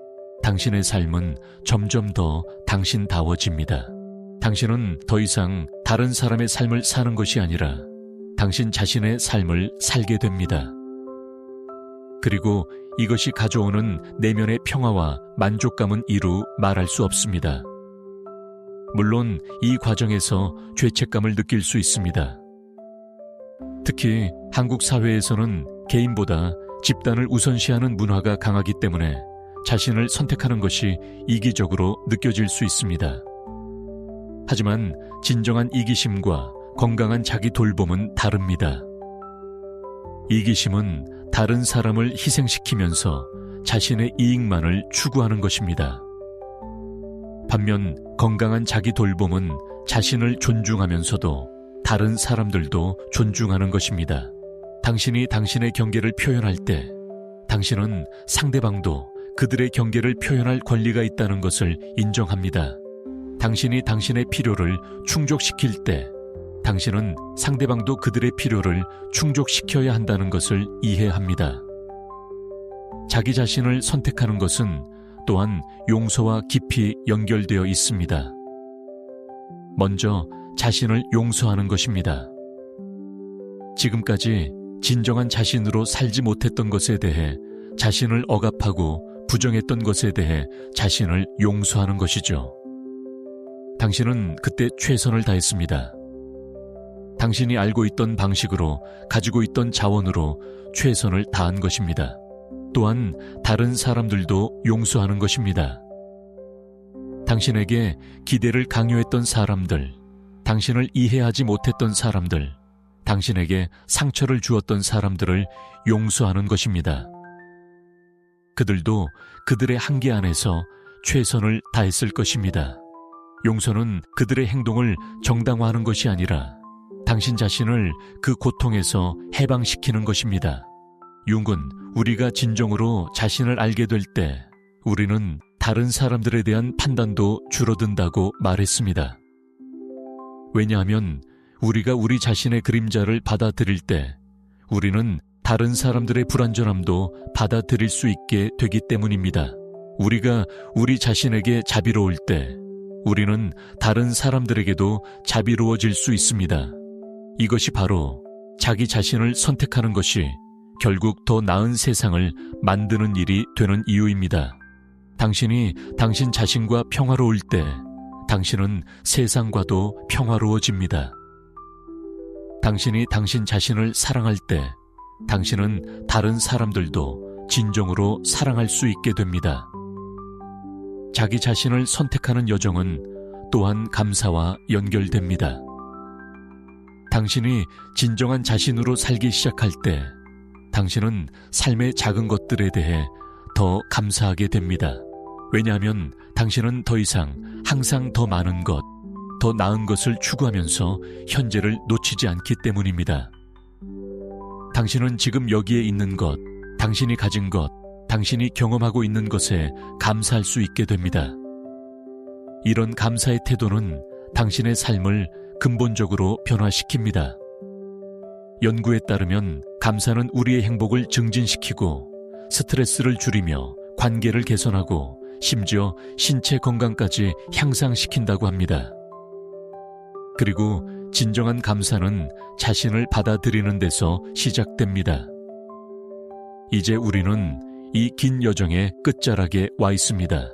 당신의 삶은 점점 더 당신다워집니다. 당신은 더 이상 다른 사람의 삶을 사는 것이 아니라 당신 자신의 삶을 살게 됩니다. 그리고 이것이 가져오는 내면의 평화와 만족감은 이루 말할 수 없습니다. 물론 이 과정에서 죄책감을 느낄 수 있습니다. 특히 한국 사회에서는 개인보다 집단을 우선시하는 문화가 강하기 때문에 자신을 선택하는 것이 이기적으로 느껴질 수 있습니다. 하지만 진정한 이기심과 건강한 자기 돌봄은 다릅니다. 이기심은 다른 사람을 희생시키면서 자신의 이익만을 추구하는 것입니다. 반면 건강한 자기 돌봄은 자신을 존중하면서도 다른 사람들도 존중하는 것입니다. 당신이 당신의 경계를 표현할 때 당신은 상대방도 그들의 경계를 표현할 권리가 있다는 것을 인정합니다. 당신이 당신의 필요를 충족시킬 때 당신은 상대방도 그들의 필요를 충족시켜야 한다는 것을 이해합니다. 자기 자신을 선택하는 것은 또한 용서와 깊이 연결되어 있습니다. 먼저 자신을 용서하는 것입니다. 지금까지 진정한 자신으로 살지 못했던 것에 대해 자신을 억압하고 부정했던 것에 대해 자신을 용서하는 것이죠. 당신은 그때 최선을 다했습니다. 당신이 알고 있던 방식으로 가지고 있던 자원으로 최선을 다한 것입니다. 또한 다른 사람들도 용서하는 것입니다. 당신에게 기대를 강요했던 사람들, 당신을 이해하지 못했던 사람들, 당신에게 상처를 주었던 사람들을 용서하는 것입니다. 그들도 그들의 한계 안에서 최선을 다했을 것입니다. 용서는 그들의 행동을 정당화하는 것이 아니라 당신 자신을 그 고통에서 해방시키는 것입니다. 융은 우리가 진정으로 자신을 알게 될 때 우리는 다른 사람들에 대한 판단도 줄어든다고 말했습니다. 왜냐하면 우리가 우리 자신의 그림자를 받아들일 때 우리는 다른 사람들의 불완전함도 받아들일 수 있게 되기 때문입니다. 우리가 우리 자신에게 자비로울 때 우리는 다른 사람들에게도 자비로워질 수 있습니다. 이것이 바로 자기 자신을 선택하는 것이 결국 더 나은 세상을 만드는 일이 되는 이유입니다. 당신이 당신 자신과 평화로울 때 당신은 세상과도 평화로워집니다. 당신이 당신 자신을 사랑할 때 당신은 다른 사람들도 진정으로 사랑할 수 있게 됩니다. 자기 자신을 선택하는 여정은 또한 감사와 연결됩니다. 당신이 진정한 자신으로 살기 시작할 때 당신은 삶의 작은 것들에 대해 더 감사하게 됩니다. 왜냐하면 당신은 더 이상 항상 더 많은 것, 더 나은 것을 추구하면서 현재를 놓치지 않기 때문입니다. 당신은 지금 여기에 있는 것, 당신이 가진 것, 당신이 경험하고 있는 것에 감사할 수 있게 됩니다. 이런 감사의 태도는 당신의 삶을 근본적으로 변화시킵니다. 연구에 따르면 감사는 우리의 행복을 증진시키고 스트레스를 줄이며 관계를 개선하고 심지어 신체 건강까지 향상시킨다고 합니다. 그리고 진정한 감사는 자신을 받아들이는 데서 시작됩니다. 이제 우리는 이 긴 여정의 끝자락에 와 있습니다.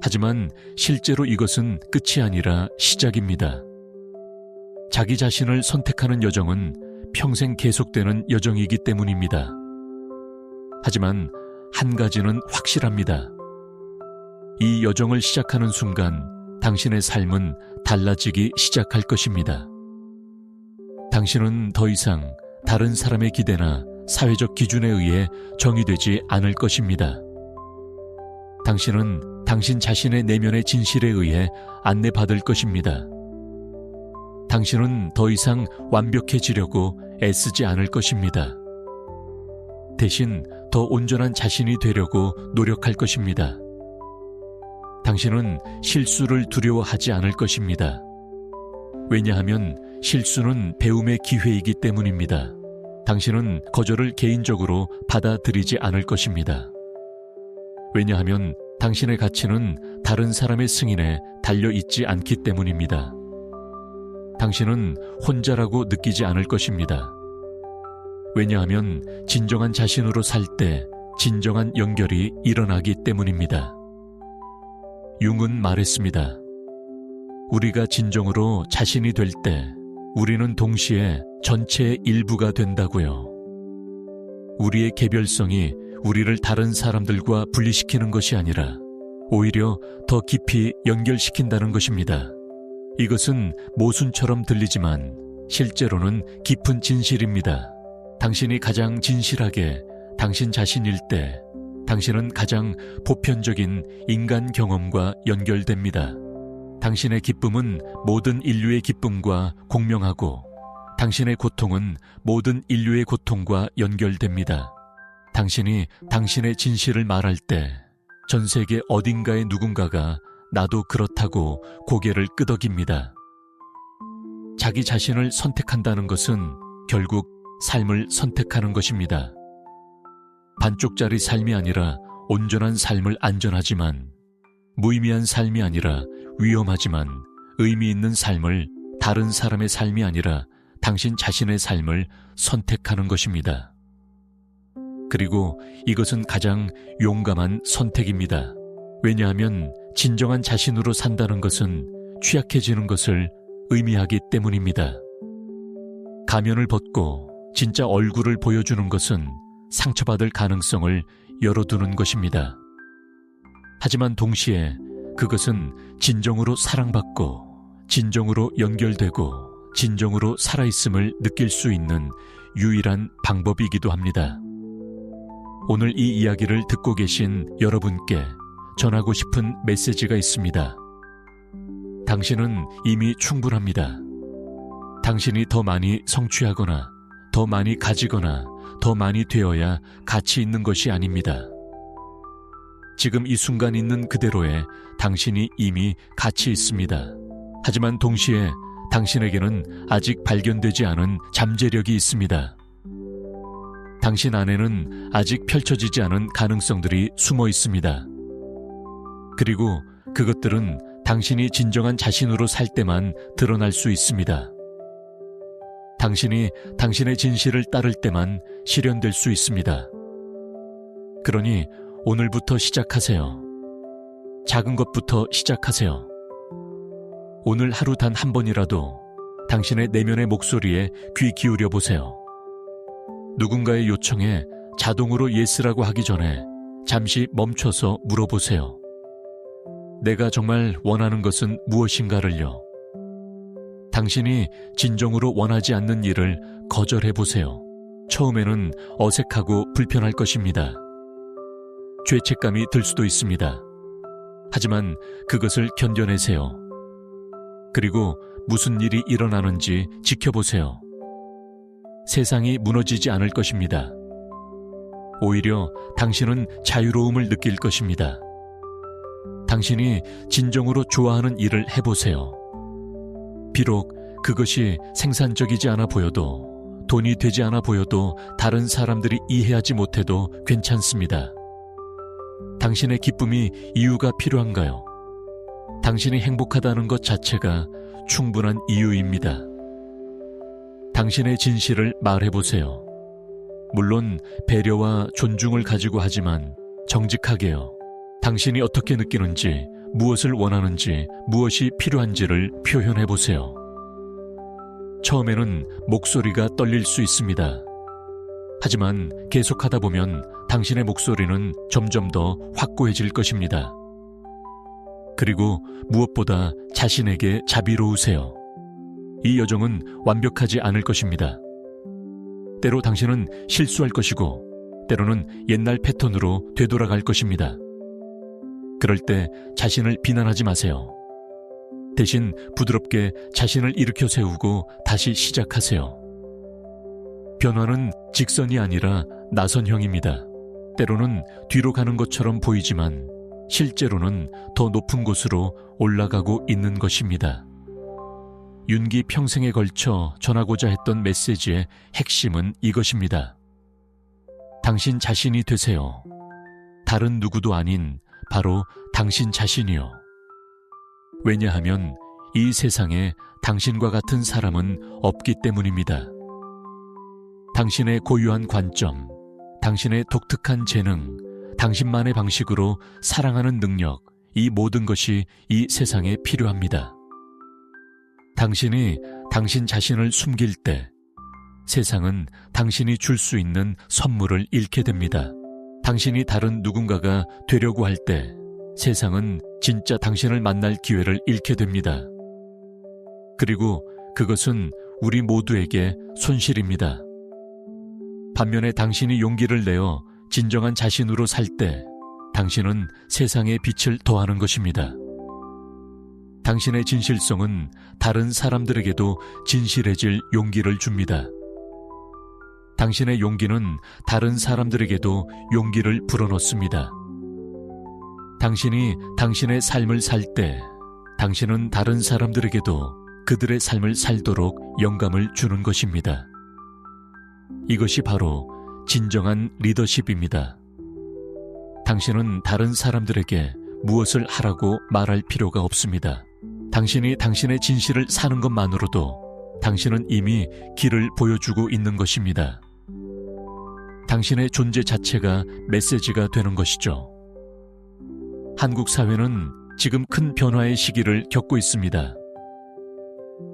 하지만 실제로 이것은 끝이 아니라 시작입니다. 자기 자신을 선택하는 여정은 평생 계속되는 여정이기 때문입니다. 하지만 한 가지는 확실합니다. 이 여정을 시작하는 순간 당신의 삶은 달라지기 시작할 것입니다. 당신은 더 이상 다른 사람의 기대나 사회적 기준에 의해 정의되지 않을 것입니다. 당신은 당신 자신의 내면의 진실에 의해 안내받을 것입니다. 당신은 더 이상 완벽해지려고 애쓰지 않을 것입니다. 대신 더 온전한 자신이 되려고 노력할 것입니다. 당신은 실수를 두려워하지 않을 것입니다. 왜냐하면 실수는 배움의 기회이기 때문입니다. 당신은 거절을 개인적으로 받아들이지 않을 것입니다. 왜냐하면 당신의 가치는 다른 사람의 승인에 달려있지 않기 때문입니다. 당신은 혼자라고 느끼지 않을 것입니다. 왜냐하면 진정한 자신으로 살 때 진정한 연결이 일어나기 때문입니다. 융은 말했습니다. 우리가 진정으로 자신이 될 때 우리는 동시에 전체의 일부가 된다고요. 우리의 개별성이 우리를 다른 사람들과 분리시키는 것이 아니라 오히려 더 깊이 연결시킨다는 것입니다. 이것은 모순처럼 들리지만 실제로는 깊은 진실입니다. 당신이 가장 진실하게 당신 자신일 때 당신은 가장 보편적인 인간 경험과 연결됩니다. 당신의 기쁨은 모든 인류의 기쁨과 공명하고 당신의 고통은 모든 인류의 고통과 연결됩니다. 당신이 당신의 진실을 말할 때 전 세계 어딘가의 누군가가 나도 그렇다고 고개를 끄덕입니다. 자기 자신을 선택한다는 것은 결국 삶을 선택하는 것입니다. 반쪽짜리 삶이 아니라 온전한 삶을 안전하지만, 무의미한 삶이 아니라 위험하지만 의미 있는 삶을, 다른 사람의 삶이 아니라 당신 자신의 삶을 선택하는 것입니다. 그리고 이것은 가장 용감한 선택입니다. 왜냐하면 진정한 자신으로 산다는 것은 취약해지는 것을 의미하기 때문입니다. 가면을 벗고 진짜 얼굴을 보여주는 것은 상처받을 가능성을 열어두는 것입니다. 하지만 동시에 그것은 진정으로 사랑받고 진정으로 연결되고 진정으로 살아있음을 느낄 수 있는 유일한 방법이기도 합니다. 오늘 이 이야기를 듣고 계신 여러분께 전하고 싶은 메시지가 있습니다. 당신은 이미 충분합니다. 당신이 더 많이 성취하거나 더 많이 가지거나 더 많이 되어야 가치 있는 것이 아닙니다. 지금 이 순간 있는 그대로의 당신이 이미 가치 있습니다. 하지만 동시에 당신에게는 아직 발견되지 않은 잠재력이 있습니다. 당신 안에는 아직 펼쳐지지 않은 가능성들이 숨어 있습니다. 그리고 그것들은 당신이 진정한 자신으로 살 때만 드러날 수 있습니다. 당신이 당신의 진실을 따를 때만 실현될 수 있습니다. 그러니 오늘부터 시작하세요. 작은 것부터 시작하세요. 오늘 하루 단 한 번이라도 당신의 내면의 목소리에 귀 기울여 보세요. 누군가의 요청에 자동으로 예스라고 하기 전에 잠시 멈춰서 물어보세요. 내가 정말 원하는 것은 무엇인가를요. 당신이 진정으로 원하지 않는 일을 거절해보세요. 처음에는 어색하고 불편할 것입니다. 죄책감이 들 수도 있습니다. 하지만 그것을 견뎌내세요. 그리고 무슨 일이 일어나는지 지켜보세요. 세상이 무너지지 않을 것입니다. 오히려 당신은 자유로움을 느낄 것입니다. 당신이 진정으로 좋아하는 일을 해보세요. 비록 그것이 생산적이지 않아 보여도, 돈이 되지 않아 보여도, 다른 사람들이 이해하지 못해도 괜찮습니다. 당신의 기쁨이 이유가 필요한가요? 당신이 행복하다는 것 자체가 충분한 이유입니다. 당신의 진실을 말해보세요. 물론 배려와 존중을 가지고 하지만 정직하게요. 당신이 어떻게 느끼는지, 무엇을 원하는지, 무엇이 필요한지를 표현해보세요. 처음에는 목소리가 떨릴 수 있습니다. 하지만 계속하다 보면 당신의 목소리는 점점 더 확고해질 것입니다. 그리고 무엇보다 자신에게 자비로우세요. 이 여정은 완벽하지 않을 것입니다. 때로 당신은 실수할 것이고, 때로는 옛날 패턴으로 되돌아갈 것입니다. 그럴 때 자신을 비난하지 마세요. 대신 부드럽게 자신을 일으켜 세우고 다시 시작하세요. 변화는 직선이 아니라 나선형입니다. 때로는 뒤로 가는 것처럼 보이지만 실제로는 더 높은 곳으로 올라가고 있는 것입니다. 윤기 평생에 걸쳐 전하고자 했던 메시지의 핵심은 이것입니다. 당신 자신이 되세요. 다른 누구도 아닌 바로 당신 자신이요. 왜냐하면 이 세상에 당신과 같은 사람은 없기 때문입니다. 당신의 고유한 관점, 당신의 독특한 재능, 당신만의 방식으로 사랑하는 능력, 이 모든 것이 이 세상에 필요합니다. 당신이 당신 자신을 숨길 때 세상은 당신이 줄 수 있는 선물을 잃게 됩니다. 당신이 다른 누군가가 되려고 할 때 세상은 진짜 당신을 만날 기회를 잃게 됩니다. 그리고 그것은 우리 모두에게 손실입니다. 반면에 당신이 용기를 내어 진정한 자신으로 살 때 당신은 세상에 빛을 더하는 것입니다. 당신의 진실성은 다른 사람들에게도 진실해질 용기를 줍니다. 당신의 용기는 다른 사람들에게도 용기를 불어넣습니다. 당신이 당신의 삶을 살 때 당신은 다른 사람들에게도 그들의 삶을 살도록 영감을 주는 것입니다. 이것이 바로 진정한 리더십입니다. 당신은 다른 사람들에게 무엇을 하라고 말할 필요가 없습니다. 당신이 당신의 진실을 사는 것만으로도 당신은 이미 길을 보여주고 있는 것입니다. 당신의 존재 자체가 메시지가 되는 것이죠. 한국 사회는 지금 큰 변화의 시기를 겪고 있습니다.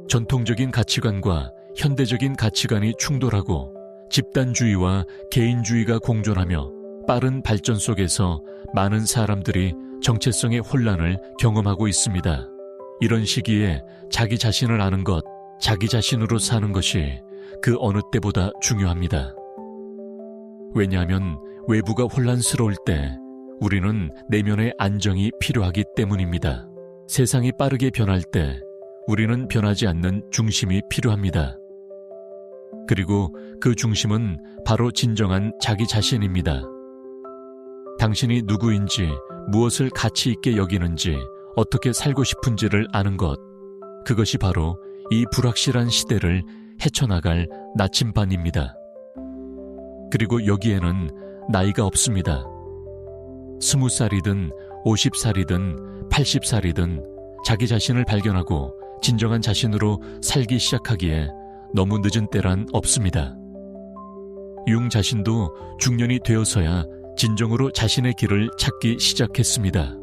전통적인 가치관과 현대적인 가치관이 충돌하고 집단주의와 개인주의가 공존하며 빠른 발전 속에서 많은 사람들이 정체성의 혼란을 경험하고 있습니다. 이런 시기에 자기 자신을 아는 것, 자기 자신으로 사는 것이 그 어느 때보다 중요합니다. 왜냐하면 외부가 혼란스러울 때 우리는 내면의 안정이 필요하기 때문입니다. 세상이 빠르게 변할 때 우리는 변하지 않는 중심이 필요합니다. 그리고 그 중심은 바로 진정한 자기 자신입니다. 당신이 누구인지, 무엇을 가치 있게 여기는지, 어떻게 살고 싶은지를 아는 것, 그것이 바로 이 불확실한 시대를 헤쳐나갈 나침반입니다. 그리고 여기에는 나이가 없습니다. 20살이든 50살이든 80살이든 자기 자신을 발견하고 진정한 자신으로 살기 시작하기에 너무 늦은 때란 없습니다. 융 자신도 중년이 되어서야 진정으로 자신의 길을 찾기 시작했습니다.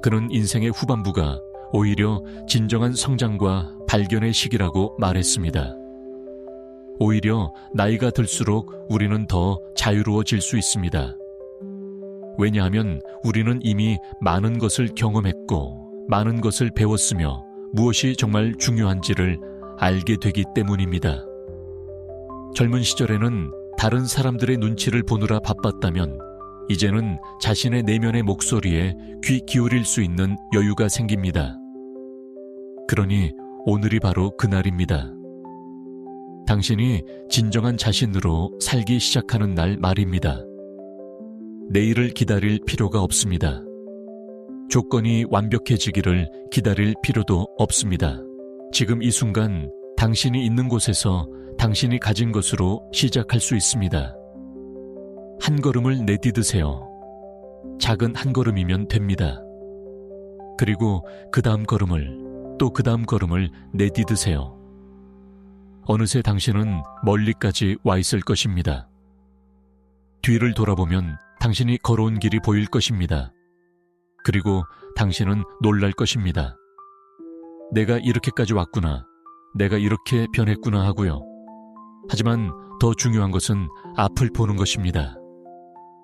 그는 인생의 후반부가 오히려 진정한 성장과 발견의 시기라고 말했습니다. 오히려 나이가 들수록 우리는 더 자유로워질 수 있습니다. 왜냐하면 우리는 이미 많은 것을 경험했고 많은 것을 배웠으며 무엇이 정말 중요한지를 알게 되기 때문입니다. 젊은 시절에는 다른 사람들의 눈치를 보느라 바빴다면 이제는 자신의 내면의 목소리에 귀 기울일 수 있는 여유가 생깁니다. 그러니 오늘이 바로 그날입니다. 당신이 진정한 자신으로 살기 시작하는 날 말입니다. 내일을 기다릴 필요가 없습니다. 조건이 완벽해지기를 기다릴 필요도 없습니다. 지금 이 순간 당신이 있는 곳에서 당신이 가진 것으로 시작할 수 있습니다. 한 걸음을 내디드세요. 작은 한 걸음이면 됩니다. 그리고 그 다음 걸음을 또 그 다음 걸음을 내디드세요. 어느새 당신은 멀리까지 와 있을 것입니다. 뒤를 돌아보면 당신이 걸어온 길이 보일 것입니다. 그리고 당신은 놀랄 것입니다. 내가 이렇게까지 왔구나. 내가 이렇게 변했구나 하고요. 하지만 더 중요한 것은 앞을 보는 것입니다.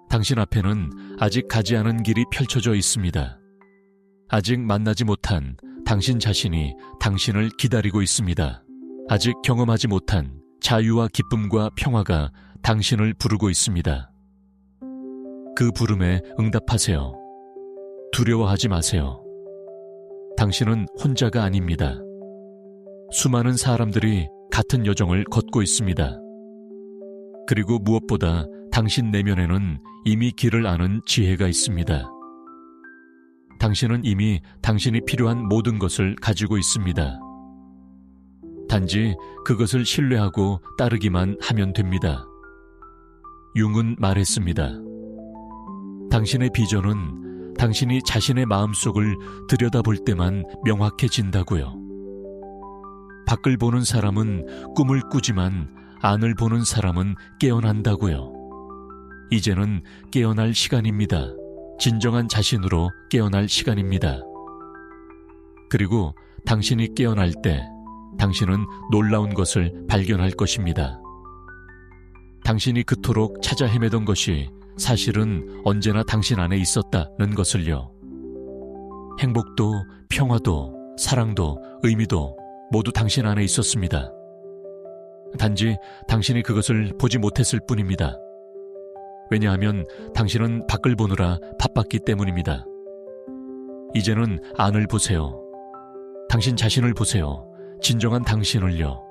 당신 앞에는 아직 가지 않은 길이 펼쳐져 있습니다. 아직 만나지 못한 당신 자신이 당신을 기다리고 있습니다. 아직 경험하지 못한 자유와 기쁨과 평화가 당신을 부르고 있습니다. 그 부름에 응답하세요. 두려워하지 마세요. 당신은 혼자가 아닙니다. 수많은 사람들이 같은 여정을 걷고 있습니다. 그리고 무엇보다 당신 내면에는 이미 길을 아는 지혜가 있습니다. 당신은 이미 당신이 필요한 모든 것을 가지고 있습니다. 단지 그것을 신뢰하고 따르기만 하면 됩니다. 융은 말했습니다. 당신의 비전은 당신이 자신의 마음속을 들여다볼 때만 명확해진다고요. 밖을 보는 사람은 꿈을 꾸지만 안을 보는 사람은 깨어난다고요. 이제는 깨어날 시간입니다. 진정한 자신으로 깨어날 시간입니다. 그리고 당신이 깨어날 때 당신은 놀라운 것을 발견할 것입니다. 당신이 그토록 찾아 헤매던 것이 사실은 언제나 당신 안에 있었다는 것을요. 행복도, 평화도, 사랑도, 의미도 모두 당신 안에 있었습니다. 단지 당신이 그것을 보지 못했을 뿐입니다. 왜냐하면 당신은 밖을 보느라 바빴기 때문입니다. 이제는 안을 보세요. 당신 자신을 보세요. 진정한 당신을요.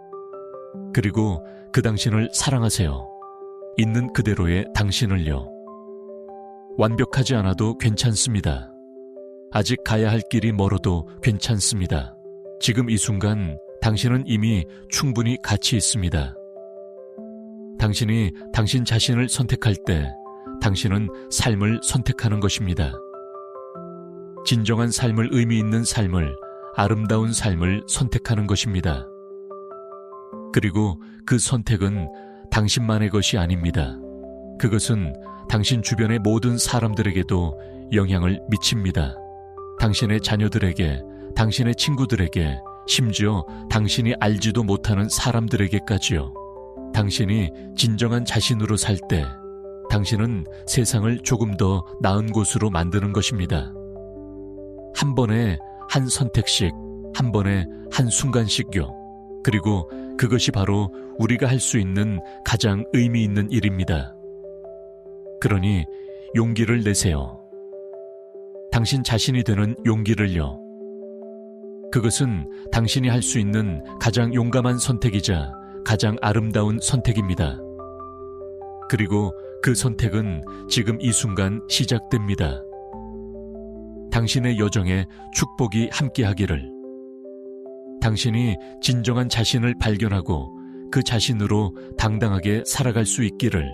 그리고 그 당신을 사랑하세요. 있는 그대로의 당신을요. 완벽하지 않아도 괜찮습니다. 아직 가야 할 길이 멀어도 괜찮습니다. 지금 이 순간 당신은 이미 충분히 가치 있습니다. 당신이 당신 자신을 선택할 때 당신은 삶을 선택하는 것입니다. 진정한 삶을 의미 있는 삶을, 아름다운 삶을 선택하는 것입니다. 그리고 그 선택은 당신만의 것이 아닙니다. 그것은 당신 주변의 모든 사람들에게도 영향을 미칩니다. 당신의 자녀들에게, 당신의 친구들에게, 심지어 당신이 알지도 못하는 사람들에게까지요. 당신이 진정한 자신으로 살 때 당신은 세상을 조금 더 나은 곳으로 만드는 것입니다. 한 번에 한 선택씩, 한 번에 한 순간씩요. 그리고 그것이 바로 우리가 할 수 있는 가장 의미 있는 일입니다. 그러니 용기를 내세요. 당신 자신이 되는 용기를요. 그것은 당신이 할 수 있는 가장 용감한 선택이자 가장 아름다운 선택입니다. 그리고 그 선택은 지금 이 순간 시작됩니다. 당신의 여정에 축복이 함께하기를. 당신이 진정한 자신을 발견하고 그 자신으로 당당하게 살아갈 수 있기를.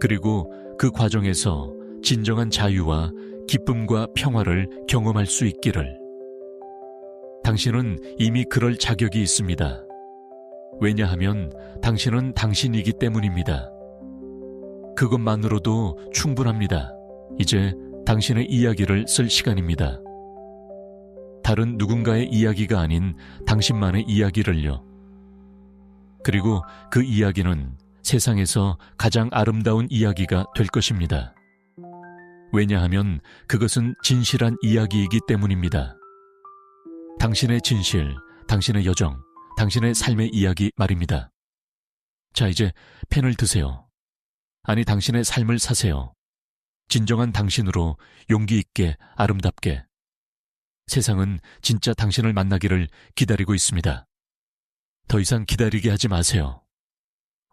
그리고 그 과정에서 진정한 자유와 기쁨과 평화를 경험할 수 있기를. 당신은 이미 그럴 자격이 있습니다. 왜냐하면 당신은 당신이기 때문입니다. 그것만으로도 충분합니다. 이제 당신의 이야기를 쓸 시간입니다. 다른 누군가의 이야기가 아닌 당신만의 이야기를요. 그리고 그 이야기는 세상에서 가장 아름다운 이야기가 될 것입니다. 왜냐하면 그것은 진실한 이야기이기 때문입니다. 당신의 진실, 당신의 여정, 당신의 삶의 이야기 말입니다. 자, 이제 펜을 드세요. 아니, 당신의 삶을 사세요. 진정한 당신으로 용기 있게, 아름답게. 세상은 진짜 당신을 만나기를 기다리고 있습니다. 더 이상 기다리게 하지 마세요.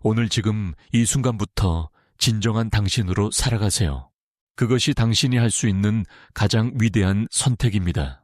오늘 지금 이 순간부터 진정한 당신으로 살아가세요. 그것이 당신이 할 수 있는 가장 위대한 선택입니다.